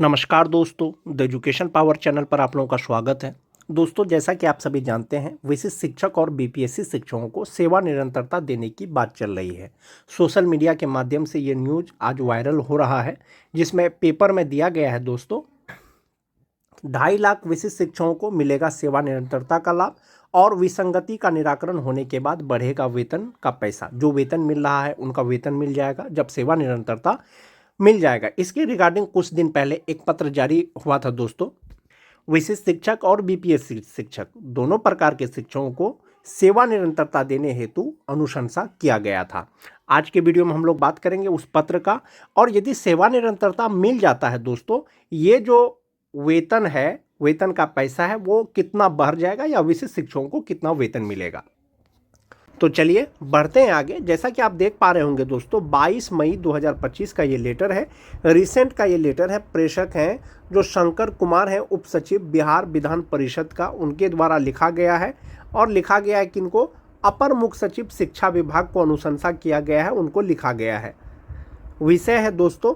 नमस्कार दोस्तों, the education power channel पर आप लोगों का स्वागत है। दोस्तों, जैसा कि आप सभी जानते हैं, विशिष्ट शिक्षक और बीपीएससी शिक्षकों को सेवा निरंतरता देने की बात चल रही है। सोशल मीडिया के माध्यम से ये न्यूज़ आज वायरल हो रहा है, जिसमें पेपर में दिया गया है दोस्तों 2.5 लाख विशिष्ट शिक्षकों को मिलेगा सेवा निरंतरता का लाभ और विसंगति का निराकरण होने के बाद बढ़ेगा वेतन का पैसा। जो वेतन मिल रहा है उनका वेतन मिल जाएगा जब सेवा निरंतरता मिल जाएगा। इसके रिगार्डिंग कुछ दिन पहले एक पत्र जारी हुआ था दोस्तों। विशिष्ट शिक्षक और बीपीएससी शिक्षक दोनों प्रकार के शिक्षकों को सेवा निरंतरता देने हेतु अनुशंसा किया गया था। आज के वीडियो में हम लोग बात करेंगे उस पत्र का, और यदि सेवा निरंतरता मिल जाता है दोस्तों, ये जो वेतन है, वेतन का पैसा है, वो कितना बढ़ जाएगा या विशिष्ट शिक्षकों को कितना वेतन मिलेगा। तो चलिए बढ़ते हैं आगे। जैसा कि आप देख पा रहे होंगे दोस्तों, 22 मई 2025 का ये लेटर है, रिसेंट का ये लेटर है। प्रेषक हैं जो शंकर कुमार हैं, उप सचिव बिहार विधान परिषद का, उनके द्वारा लिखा गया है। और लिखा गया है कि इनको अपर मुख्य सचिव शिक्षा विभाग को अनुशंसा किया गया है, उनको लिखा गया है। विषय है दोस्तों,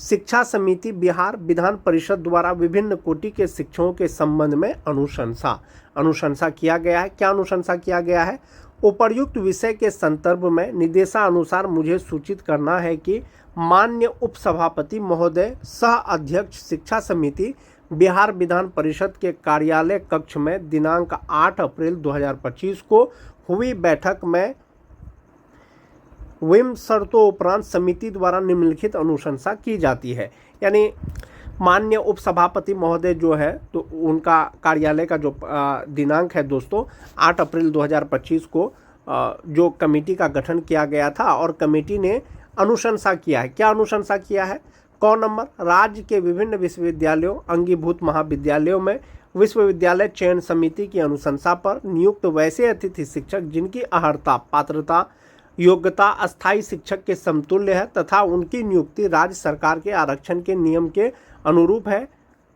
शिक्षा समिति बिहार विधान परिषद द्वारा विभिन्न कोटि के शिक्षकों के संबंध में अनुशंसा किया गया है। क्या अनुशंसा किया गया है? उपर्युक्त विषय के संदर्भ में निर्देशानुसार मुझे सूचित करना है कि माननीय उपसभापति महोदय सह अध्यक्ष शिक्षा समिति बिहार विधान परिषद के कार्यालय कक्ष में दिनांक 8 अप्रैल 2025 को हुई बैठक में विम शर्तों उपरांत समिति द्वारा निम्नलिखित अनुशंसा की जाती है। यानी माननीय उपसभापति महोदय जो है, तो उनका कार्यालय का जो दिनांक है दोस्तों 8 अप्रैल 2025 को जो कमेटी का गठन किया गया था, और कमेटी ने अनुशंसा किया है। क्या अनुशंसा किया है? कौन नंबर? राज्य के विभिन्न विश्वविद्यालयों, अंगीभूत महाविद्यालयों में विश्वविद्यालय चयन समिति की अनुशंसा पर नियुक्त वैसे अतिथि शिक्षक जिनकी अर्हता, पात्रता, योग्यता अस्थायी शिक्षक के समतुल्य है तथा उनकी नियुक्ति राज्य सरकार के आरक्षण के नियम के अनुरूप है,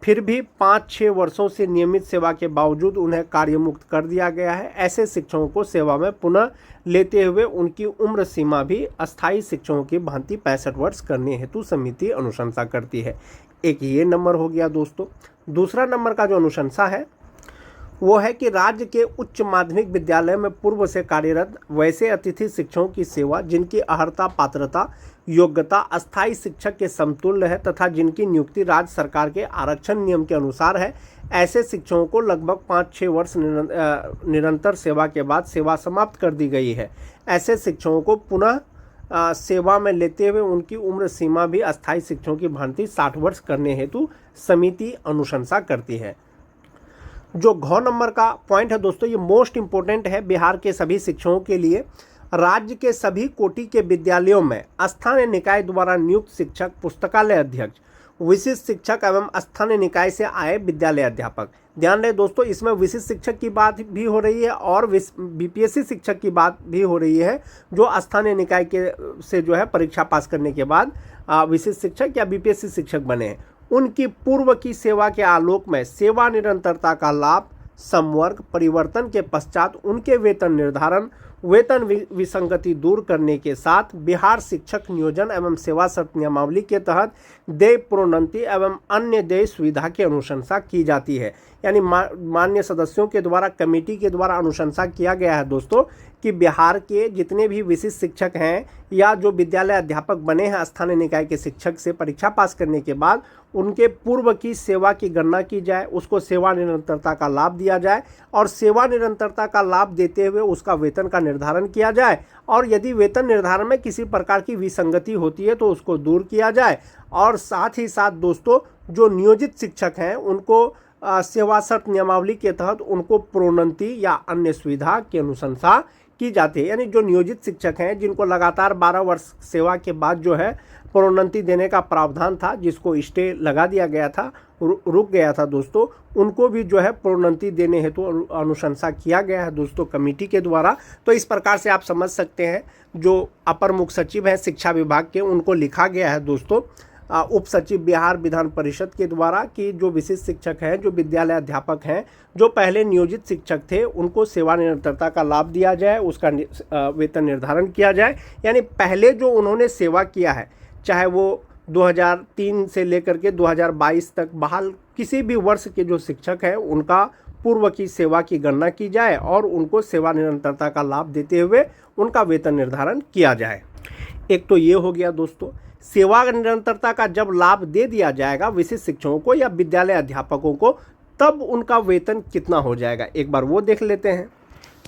फिर भी 5-6 वर्षों से नियमित सेवा के बावजूद उन्हें कार्यमुक्त कर दिया गया है, ऐसे शिक्षकों को सेवा में पुनः लेते हुए उनकी उम्र सीमा भी अस्थायी शिक्षकों की भांति 65 वर्ष करने हेतु समिति अनुशंसा करती है। एक ये नंबर हो गया दोस्तों। दूसरा नंबर का जो अनुशंसा है वो है कि राज्य के उच्च माध्यमिक विद्यालय में पूर्व से कार्यरत वैसे अतिथि शिक्षकों की सेवा जिनकी अर्हता, पात्रता, योग्यता अस्थायी शिक्षक के समतुल्य है तथा जिनकी नियुक्ति राज्य सरकार के आरक्षण नियम के अनुसार है, ऐसे शिक्षकों को लगभग 5-6 वर्ष निरंतर सेवा के बाद सेवा समाप्त कर दी गई है। ऐसे शिक्षकों को पुनः सेवा में लेते हुए उनकी उम्र सीमा भी अस्थायी शिक्षकों की भांति 60 वर्ष करने हेतु समिति अनुशंसा करती है। जो घ नंबर का पॉइंट है दोस्तों, ये मोस्ट इंपॉर्टेंट है बिहार के सभी शिक्षकों के लिए। राज्य के सभी कोटि के विद्यालयों में स्थानीय निकाय द्वारा नियुक्त शिक्षक, पुस्तकालय अध्यक्ष, विशिष्ट शिक्षक एवं स्थानीय निकाय से आए विद्यालय अध्यापक। ध्यान रहे दोस्तों, इसमें विशिष्ट शिक्षक की बात भी हो रही है और बीपीएससी शिक्षक की बात भी हो रही है, जो स्थानीय निकाय के से जो है परीक्षा पास करने के बाद विशिष्ट शिक्षक या बीपीएससी शिक्षक बने हैं। उनकी पूर्व की सेवा के आलोक में सेवा निरंतरता का लाभ, संवर्ग परिवर्तन के पश्चात उनके वेतन निर्धारण, वेतन विसंगति दूर करने के साथ बिहार शिक्षक नियोजन एवं सेवा शर्त नियमावली के तहत देय प्रोन्नति एवं अन्य देय सुविधा की अनुशंसा की जाती है। यानी मान्य सदस्यों के द्वारा, कमेटी के द्वारा अनुशंसा किया गया है दोस्तों कि बिहार के जितने भी विशिष्ट शिक्षक हैं या जो विद्यालय अध्यापक बने हैं स्थानीय निकाय के शिक्षक से परीक्षा पास करने के बाद, उनके पूर्व की सेवा की गणना की जाए, उसको सेवा निरंतरता का लाभ दिया जाए और सेवा निरंतरता का लाभ देते हुए उसका वेतन का निर्धारण किया जाए, और यदि वेतन निर्धारण में किसी प्रकार की विसंगति होती है तो उसको दूर किया जाए। और साथ ही साथ दोस्तों, जो नियोजित शिक्षक हैं उनको सेवा शर्त नियमावली के तहत उनको प्रोन्नति या अन्य सुविधा की अनुशंसा की जाती है। यानी जो नियोजित शिक्षक हैं जिनको लगातार 12 वर्ष सेवा के बाद जो है प्रोन्नति देने का प्रावधान था, जिसको स्टे लगा दिया गया था, रुक गया था दोस्तों, उनको भी जो है प्रोन्नति देने हेतु अनुशंसा किया गया है दोस्तों कमेटी के द्वारा। तो इस प्रकार से आप समझ सकते हैं, जो अपर मुख्य सचिव हैं शिक्षा विभाग के, उनको लिखा गया है दोस्तों उप सचिव बिहार विधान परिषद के द्वारा कि जो विशिष्ट शिक्षक हैं, जो विद्यालय अध्यापक हैं, जो पहले नियोजित शिक्षक थे, उनको सेवा निरंतरता का लाभ दिया जाए, उसका वेतन निर्धारण किया जाए। यानी पहले जो उन्होंने सेवा किया है, चाहे वो 2003 से लेकर के 2022 तक बहाल किसी भी वर्ष के जो शिक्षक हैं उनका पूर्व की सेवा की गणना की जाए और उनको सेवा निरंतरता का लाभ देते हुए उनका वेतन निर्धारण किया जाए। एक तो ये हो गया दोस्तों। सेवा निरंतरता का जब लाभ दे दिया जाएगा विशिष्ट शिक्षकों को या विद्यालय अध्यापकों को, तब उनका वेतन कितना हो जाएगा एक बार वो देख लेते हैं।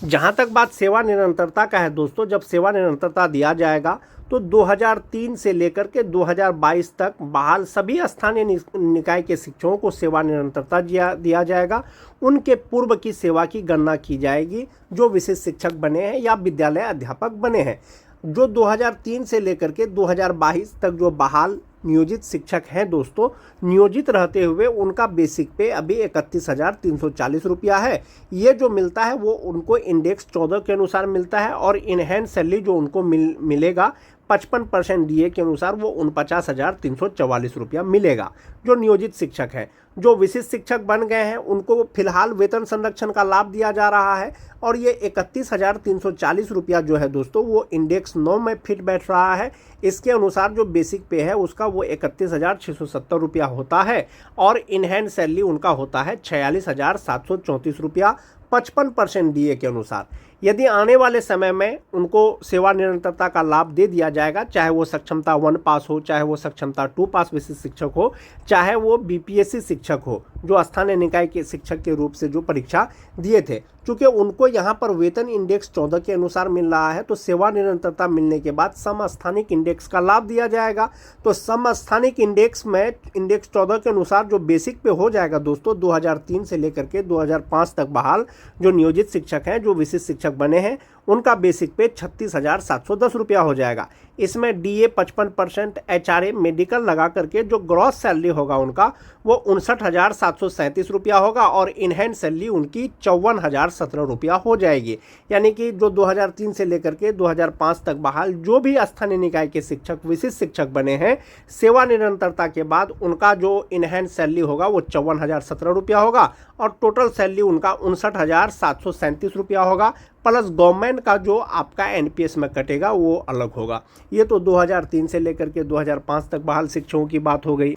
जहाँ तक बात सेवा निरंतरता का है दोस्तों, जब सेवा निरंतरता दिया जाएगा तो 2003 से लेकर के 2022 तक बहाल सभी स्थानीय निकाय के शिक्षकों को सेवा निरंतरता दिया जाएगा। उनके पूर्व की सेवा की गणना की जाएगी जो विशिष्ट शिक्षक बने हैं या विद्यालय अध्यापक बने हैं। जो 2003 से लेकर के 2022 तक जो बहाल नियोजित शिक्षक हैं दोस्तों, नियोजित रहते हुए उनका बेसिक पे अभी 31,340 रुपया है। ये जो मिलता है वो उनको इंडेक्स 14 के अनुसार मिलता है और इनहैंड सैलरी जो उनको मिलेगा 55% डीए के अनुसार वो 49,344 रुपया मिलेगा जो नियोजित शिक्षक है। जो विशिष्ट शिक्षक बन गए हैं उनको फिलहाल वेतन संरक्षण का लाभ दिया जा रहा है और ये 31,340 रुपया जो है दोस्तों वो इंडेक्स 9 में फिट बैठ रहा है। इसके अनुसार जो बेसिक पे है उसका वो 31,670 रुपया होता है और इनहैंड सैलरी उनका होता है 46,734 रुपया 55% डीए के अनुसार। यदि आने वाले समय में उनको सेवा निरंतरता का लाभ दे दिया जाएगा, चाहे वो सक्षमता 1 पास हो, चाहे वो सक्षमता 2 पास विशिष्ट शिक्षक हो, चाहे वो बीपीएससी शिक्षक हो जो स्थानीय निकाय के शिक्षक के रूप से जो परीक्षा दिए थे, चूँकि उनको यहाँ पर वेतन इंडेक्स 14 के अनुसार मिल रहा है तो सेवा निरंतरता मिलने के बाद समस्थानिक इंडेक्स का लाभ दिया जाएगा। तो समस्थानिक इंडेक्स में इंडेक्स 14 के अनुसार जो बेसिक पे हो जाएगा दोस्तों 2003 से लेकर के 2005 तक बहाल जो नियोजित शिक्षक हैं जो विशिष्ट शिक्षक बने हैं उनका बेसिक पे 36,710 रुपया हो जाएगा। इसमें डीए 55%, एचआरए मेडिकल लगा करके जो ग्रॉस सैलरी होगा उनका वो 59,737 रुपया होगा और इनहैंड सैलरी उनकी 54,017 रुपया हो जाएगी। यानी कि जो 2003 से लेकर के 2005 तक बहाल जो भी स्थानीय निकाय के शिक्षक विशिष्ट शिक्षक बने हैं सेवा निरंतरता के बाद उनका जो इनहैंड सैलरी होगा वो 54,017 रुपया होगा और टोटल सैलरी उनका 59,737 रुपया होगा प्लस गवर्नमेंट का जो आपका एनपीएस में कटेगा वो अलग होगा। ये तो 2003 से लेकर के 2005 तक बहाल शिक्षकों की बात हो गई।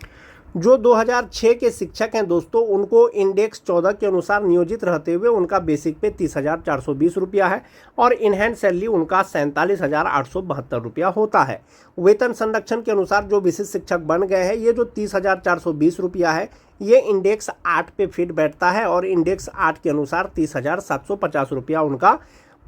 जो 2006 के शिक्षक हैं दोस्तों उनको इंडेक्स 14 के अनुसार नियोजित रहते हुए उनका बेसिक पे 30,420 रुपया है और इनहैंड सैलरी उनका 47,872 रुपया होता है। वेतन संरक्षण के अनुसार जो विशिष्ट शिक्षक बन गए हैं ये जो 30,420 रुपया है ये इंडेक्स 8 पे फिट बैठता है और इंडेक्स 8 के अनुसार 30,750 रुपया उनका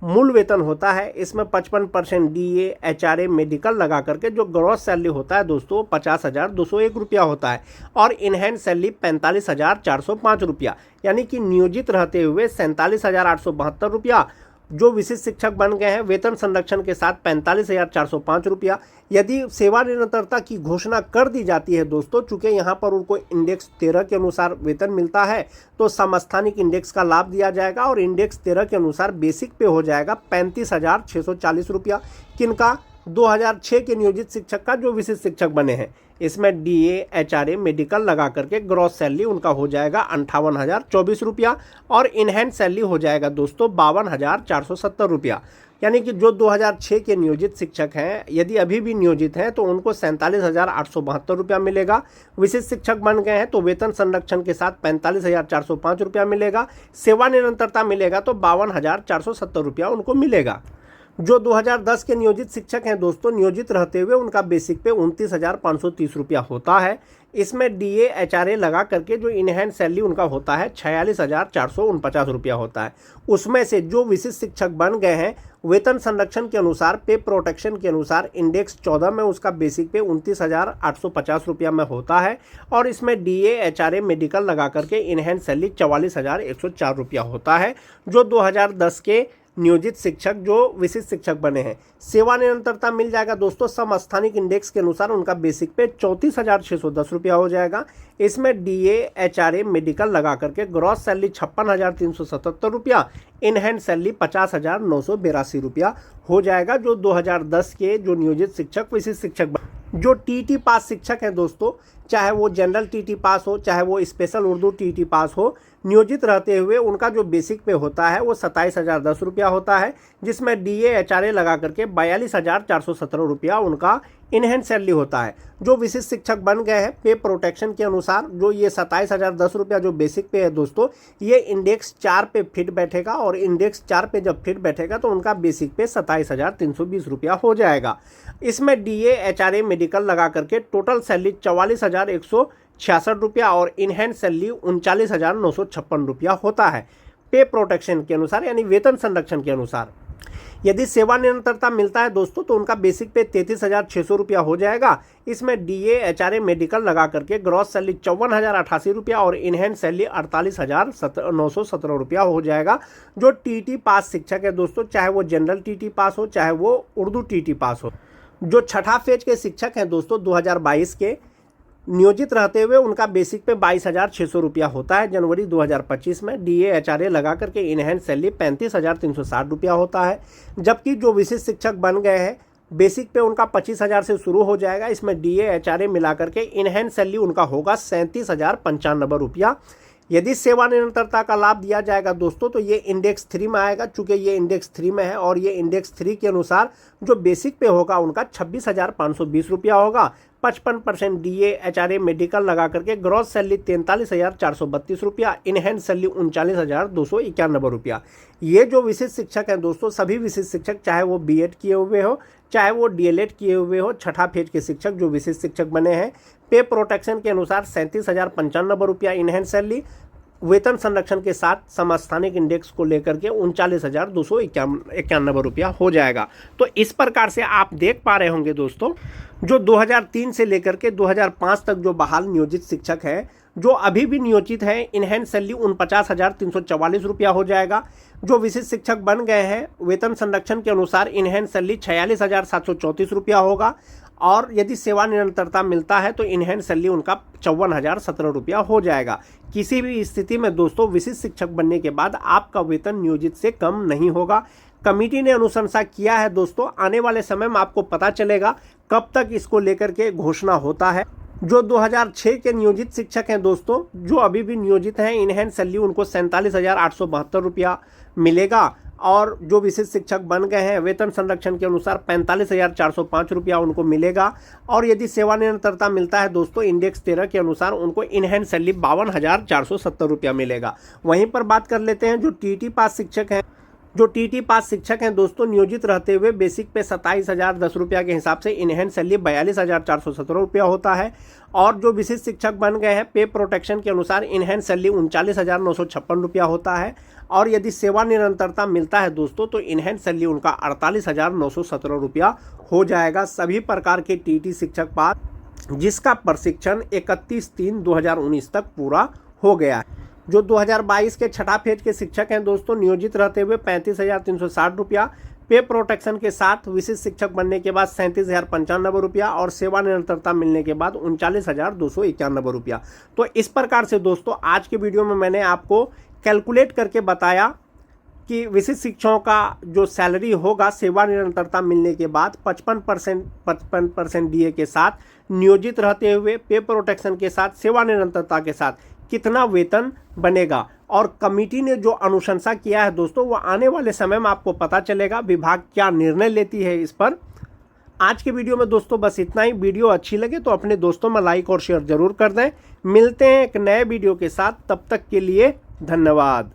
मूल वेतन होता है। इसमें 55% डीए एचआरए मेडिकल लगा करके जो ग्रॉस सैलरी होता है दोस्तों 50,201 रुपया होता है और इनहैंड सैलरी 45,405 रुपया, यानी कि नियोजित रहते हुए 47,872 रुपया। जो विशिष्ट शिक्षक बन गए हैं वेतन संरक्षण के साथ 45,405 रुपया। यदि सेवा निरंतरता की घोषणा कर दी जाती है दोस्तों, चूंकि यहाँ पर उनको इंडेक्स 13 के अनुसार वेतन मिलता है तो समस्थानिक इंडेक्स का लाभ दिया जाएगा और इंडेक्स 13 के अनुसार बेसिक पे हो जाएगा 35,640 रुपया। किनका? 2006 के नियोजित शिक्षक का जो विशिष्ट शिक्षक बने हैं। इसमें डीए एचआरए मेडिकल लगा करके ग्रॉस सैलरी उनका हो जाएगा 58,024 रुपया और इनहैंड सैलरी हो जाएगा दोस्तों 52,470 रुपया। यानी कि जो 2006 के नियोजित शिक्षक हैं यदि अभी भी नियोजित हैं तो उनको 47,872 रुपया मिलेगा। विशिष्ट शिक्षक बन गए हैं तो वेतन संरक्षण के साथ 45,405 रुपया मिलेगा। सेवा निरंतरता मिलेगा तो 52,470 रुपया उनको मिलेगा। जो 2010 के नियोजित शिक्षक हैं दोस्तों नियोजित रहते हुए उनका बेसिक पे 29,530 रुपया होता है। इसमें डीए एचआरए लगा करके जो इनहैंड सैलरी उनका होता है 46,449 रुपया होता है। उसमें से जो विशिष्ट शिक्षक बन गए हैं वेतन संरक्षण के अनुसार पे प्रोटेक्शन के अनुसार इंडेक्स 14 में उसका बेसिक पे 29,850 रुपया में होता है और इसमें डीए एचआरए मेडिकल लगा करके इनहैंड सैलरी 44,104 रुपया होता है। जो 2010 के नियोजित शिक्षक जो विशिष्ट शिक्षक बने हैं सेवा निरंतरता मिल जाएगा दोस्तों समस्थानिक इंडेक्स के अनुसार उनका बेसिक पे 34,610 रुपया हो जाएगा। इसमें डीए एचआरए मेडिकल लगा करके ग्रॉस सैलरी 56,377 रुपया, इनहैंड सैलरी 50,982 रुपया हो जाएगा। जो 2010 के जो नियोजित शिक्षक विशिष्ट शिक्षक जो टीटी पास शिक्षक हैं दोस्तों, चाहे वो जनरल टीटी पास हो चाहे वो स्पेशल उर्दू टीटी पास हो, नियोजित रहते हुए उनका जो बेसिक पे होता है वो 27,010 रुपया होता है, जिसमें DA HRA लगा करके 42,417 रुपया उनका इनहैंड सैलरी होता है। जो विशिष्ट शिक्षक बन गए हैं पे प्रोटेक्शन के अनुसार जो ये 27,010 रुपया जो बेसिक पे है दोस्तों, ये इंडेक्स 4 पे फिट बैठेगा और इंडेक्स 4 पे जब फिट बैठेगा तो उनका बेसिक पे 27,320 रुपया हो जाएगा। इसमें DA HRA मेडिकल लगा करके टोटल सैलरी 44,166 रुपया और इनहैंड सैलरी 39,956 रुपया होता है पे प्रोटेक्शन के अनुसार, यानी वेतन संरक्षण के अनुसार। यदि सेवा निरंतरता मिलता है दोस्तों तो उनका बेसिक पे 33,600 रुपया हो जाएगा। इसमें DA HRA मेडिकल लगा करके ग्रॉस सैलरी 54,088 रुपया और इनहैंड सैलरी 48,917 रुपया हो जाएगा। जो TT पास शिक्षक है दोस्तों, चाहे वो जनरल TT पास हो चाहे वो उर्दू TT पास हो, जो छठा फेज के शिक्षक हैं दोस्तों 2022 के नियोजित रहते हुए उनका बेसिक पे 22,600 रुपया होता है जनवरी 2025 में। DA HRA लगा करके इनहैंड सैलरी 35,360 रुपया होता है। जबकि जो विशिष्ट शिक्षक बन गए हैं बेसिक पे उनका 25,000 से शुरू हो जाएगा। इसमें DA HRA मिला करके इनहैंड सैलरी उनका होगा 37,095 रुपया। यदि सेवा निरंतरता का लाभ दिया जाएगा दोस्तों तो ये इंडेक्स 3 में आएगा, चूंकि ये इंडेक्स 3 में है और ये इंडेक्स 3 के अनुसार जो बेसिक पे होगा उनका 26,520 रुपया होगा। 55% DA HRA मेडिकल लगा करके ग्रॉस सैलरी 43,432 रुपया, इनहैंड सैलरी 39,291 रुपया। ये जो विशिष्ट शिक्षक हैं दोस्तों, सभी विशिष्ट शिक्षक चाहे वो B.Ed किए हुए हो चाहे वो DLED किए हुए हो, छठा फेज के शिक्षक जो विशिष्ट शिक्षक बने हैं पे प्रोटेक्शन के अनुसार 37,095 रुपया इनहैंड सैलरी, वेतन संरक्षण के साथ समस्थानिक इंडेक्स को लेकर के 39,291 रुपया हो जाएगा। तो इस प्रकार से आप देख पा रहे होंगे दोस्तों, जो 2003 से लेकर के 2005 तक जो बहाल नियोजित शिक्षक हैं जो अभी भी नियोजित हैं, इनहैंड सैलरी 49,344 रुपया हो जाएगा। जो विशिष्ट शिक्षक बन गए हैं वेतन संरक्षण के अनुसार इनहैंड सैलरी 46,734 रुपया होगा और यदि सेवा निरंतरता मिलता है तो इनहैंड सैलरी उनका 54,017 रुपया हो जाएगा। किसी भी स्थिति में दोस्तों विशिष्ट शिक्षक बनने के बाद आपका वेतन नियोजित से कम नहीं होगा। कमेटी ने अनुशंसा किया है दोस्तों, आने वाले समय में आपको पता चलेगा कब तक इसको लेकर के घोषणा होता है। जो 2006 के नियोजित शिक्षक हैं दोस्तों, जो अभी भी नियोजित हैं, इनहैंड सैलरी उनको 47,872 रुपया मिलेगा और जो विशिष्ट शिक्षक बन गए हैं वेतन संरक्षण के अनुसार 45,405 रुपया उनको मिलेगा। और यदि सेवा निरंतरता मिलता है दोस्तों इंडेक्स 13 के अनुसार उनको इनहैंड सैलरी 52,470 रुपया मिलेगा। वहीं पर बात कर लेते हैं जो TT पास शिक्षक हैं। जो TT पास शिक्षक हैं दोस्तों, नियोजित रहते हुए बेसिक पे 27,010 रुपया के हिसाब से इनहैंड सैलरी 42,417 रुपया होता है। और जो विशिष्ट शिक्षक बन गए हैं पे प्रोटेक्शन के अनुसार इनहैंड सैलरी 39,956 रुपया होता है। और यदि सेवा निरंतरता मिलता है दोस्तों तो इनहैंड सैलरी उनका 48,917 रुपया हो जाएगा। सभी प्रकार के TT शिक्षक पास जिसका प्रशिक्षण 31/3/2019 तक पूरा हो गया है। जो 2022 के छठा फेज के शिक्षक हैं दोस्तों, नियोजित रहते हुए 35,360 रुपया, पे प्रोटेक्शन के साथ विशिष्ट शिक्षक बनने के बाद 37,095 रुपया और सेवा निरंतरता मिलने के बाद 39,291 रुपया। तो इस प्रकार से दोस्तों आज के वीडियो में मैंने आपको कैलकुलेट करके बताया कि विशिष्ट शिक्षकों का जो सैलरी होगा सेवा निरंतरता मिलने के बाद 55% DA के साथ, नियोजित रहते हुए पे प्रोटेक्शन के साथ, सेवा निरंतरता के साथ कितना वेतन बनेगा। और कमेटी ने जो अनुशंसा किया है दोस्तों वो आने वाले समय में आपको पता चलेगा विभाग क्या निर्णय लेती है इस पर। आज के वीडियो में दोस्तों बस इतना ही। वीडियो अच्छी लगे तो अपने दोस्तों में लाइक और शेयर जरूर कर दें। मिलते हैं एक नए वीडियो के साथ, तब तक के लिए धन्यवाद।